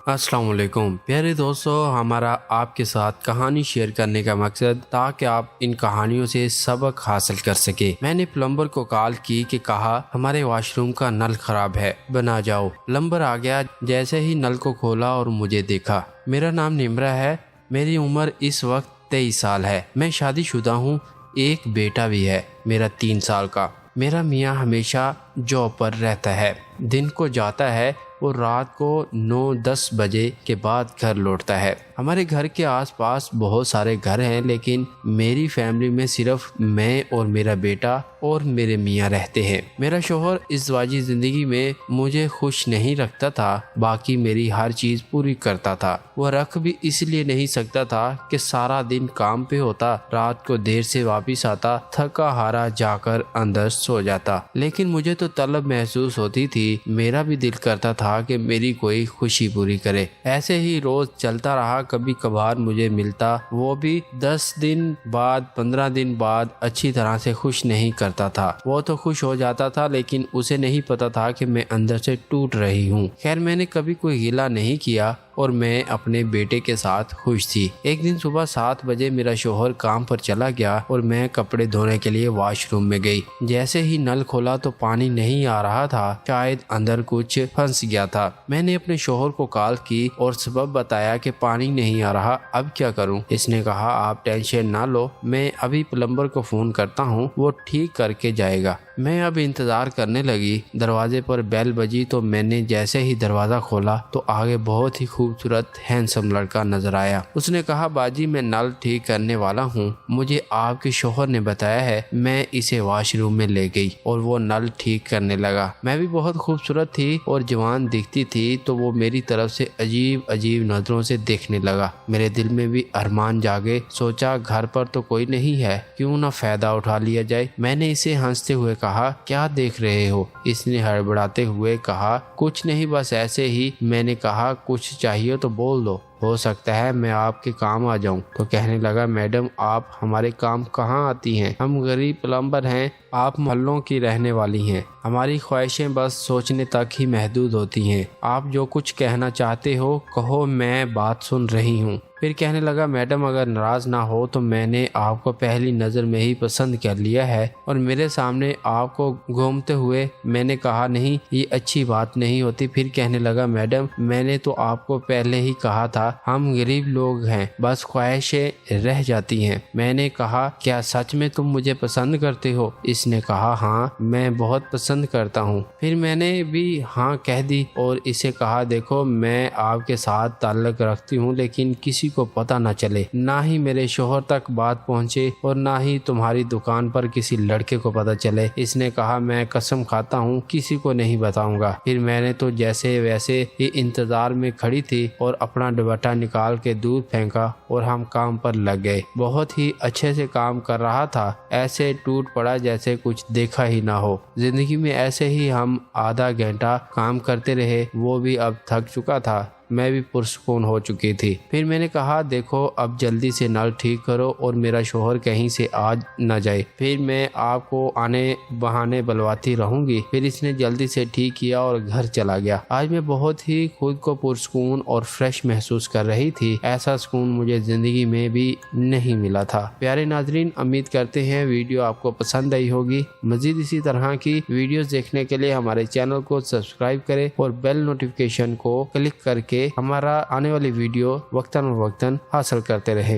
अस्सलाम वालेकुम प्यारे दोस्तों, हमारा आपके साथ कहानी शेयर करने का मकसद ताकि आप इन कहानियों से सबक हासिल कर सके। मैंने प्लम्बर को कॉल की कि कहा हमारे वॉशरूम का नल खराब है, बना जाओ। प्लम्बर आ गया। जैसे ही नल को खोला और मुझे देखा। मेरा नाम निम्रा है। मेरी उम्र इस वक्त 23 साल है। मैं शादीशुदा हूँ, एक बेटा भी है मेरा 3 साल का। मेरा मियाँ हमेशा जॉब पर रहता है, दिन को जाता है और रात को 9-10 बजे के बाद घर लौटता है। हमारे घर के आसपास बहुत सारे घर हैं, लेकिन मेरी फैमिली में सिर्फ मैं और मेरा बेटा और मेरे मियाँ रहते हैं। मेरा शोहर इज़्वाजी ज़िंदगी में मुझे खुश नहीं रखता था, बाकी मेरी हर चीज़ पूरी करता था। वह रख भी इसलिए नहीं सकता था कि सारा दिन काम पे होता, रात को देर से वापस आता, थका हारा जाकर अंदर सो जाता। लेकिन मुझे तो तलब महसूस होती थी। मेरा भी दिल करता था कि मेरी कोई खुशी पूरी करे। ऐसे ही रोज चलता रहा। कभी कभार मुझे मिलता, वो भी 10 दिन बाद 15 दिन बाद अच्छी तरह से खुश नहीं करता था। वो तो खुश हो जाता था, लेकिन उसे नहीं पता था कि मैं अंदर से टूट रही हूँ। खैर, मैंने कभी कोई गिला नहीं किया और मैं अपने बेटे के साथ खुश थी। एक दिन सुबह 7 बजे मेरा शोहर काम पर चला गया और मैं कपड़े धोने के लिए वॉशरूम में गई। जैसे ही नल खोला तो पानी नहीं आ रहा था, शायद अंदर कुछ फंस गया था। मैंने अपने शोहर को कॉल की और सबब बताया कि पानी नहीं आ रहा, अब क्या करूं? इसने कहा आप टेंशन ना लो, मैं अभी प्लम्बर को फोन करता हूं, वो ठीक करके जाएगा। मैं अब इंतजार करने लगी। दरवाजे पर बेल बजी तो मैंने जैसे ही दरवाजा खोला तो आगे बहुत ही खूबसूरत हैंडसम लड़का नजर आया। उसने कहा बाजी, मैं नल ठीक करने वाला हूँ, मुझे आपके शोहर ने बताया है। मैं इसे वॉशरूम में ले गई और वो नल ठीक करने लगा। मैं भी बहुत खूबसूरत थी और जवान दिखती थी, तो वो मेरी तरफ से अजीब अजीब नजरों से देखने लगा। मेरे दिल में भी अरमान जागे। सोचा घर पर तो कोई नहीं है, क्यों ना फायदा उठा लिया जाए। मैंने इसे हंसते हुए कहा क्या देख रहे हो? इसने हड़बड़ाते हुए कहा कुछ नहीं, बस ऐसे ही। मैंने कहा कुछ चाहिए तो बोल दो, हो सकता है मैं आपके काम आ जाऊं। तो कहने लगा मैडम, आप हमारे काम कहाँ आती हैं? हम गरीब प्लम्बर हैं, आप मोहल्लों की रहने वाली हैं। हमारी ख्वाहिशें बस सोचने तक ही महदूद होती हैं। आप जो कुछ कहना चाहते हो कहो, मैं बात सुन रही हूँ। फिर कहने लगा मैडम, अगर नाराज ना हो तो मैंने आपको पहली नज़र में ही पसंद कर लिया है और मेरे सामने आपको घूमते हुए मैंने कहा नहीं, ये अच्छी बात नहीं होती। फिर कहने लगा मैडम, मैंने तो आपको पहले ही कहा था, हम गरीब लोग हैं, बस ख्वाहिशें रह जाती हैं। मैंने कहा क्या सच में तुम मुझे पसंद करते हो? इसने कहा हाँ, मैं बहुत पसंद करता हूँ। फिर मैंने भी हाँ कह दी और इसे कहा देखो, मैं आपके साथ ताल्लुक रखती हूँ, लेकिन किसी को पता न चले, ना ही मेरे शोहर तक बात पहुँचे और ना ही तुम्हारी दुकान पर किसी लड़के को पता चले। इसने कहा मैं कसम खाता हूँ किसी को नहीं बताऊंगा। फिर मैंने तो जैसे वैसे ही इंतजार में खड़ी थी और अपना दुपट्टा निकाल के दूर फेंका और हम काम पर लग गए। बहुत ही अच्छे से काम कर रहा था, ऐसे टूट पड़ा जैसे कुछ देखा ही ना हो। जिंदगी में ऐसे ही हम आधा घंटा काम करते रहे। वो भी अब थक चुका था, मैं भी पुरसुकून हो चुकी थी। फिर मैंने कहा देखो, अब जल्दी से नल ठीक करो और मेरा शोहर कहीं से आ न जाए, फिर मैं आपको आने बहाने बुलवाती रहूंगी। फिर इसने जल्दी से ठीक किया और घर चला गया। आज मैं बहुत ही खुद को पुरसुकून और फ्रेश महसूस कर रही थी। ऐसा सुकून मुझे जिंदगी में भी नहीं मिला था। प्यारे नाजरीन, उम्मीद करते हैं वीडियो आपको पसंद आई होगी। मजीद इसी तरह की वीडियोस देखने के लिए हमारे चैनल को सब्सक्राइब करें और बेल नोटिफिकेशन को क्लिक करके हमारा आने वाली वीडियो वक्तन हासिल करते रहे।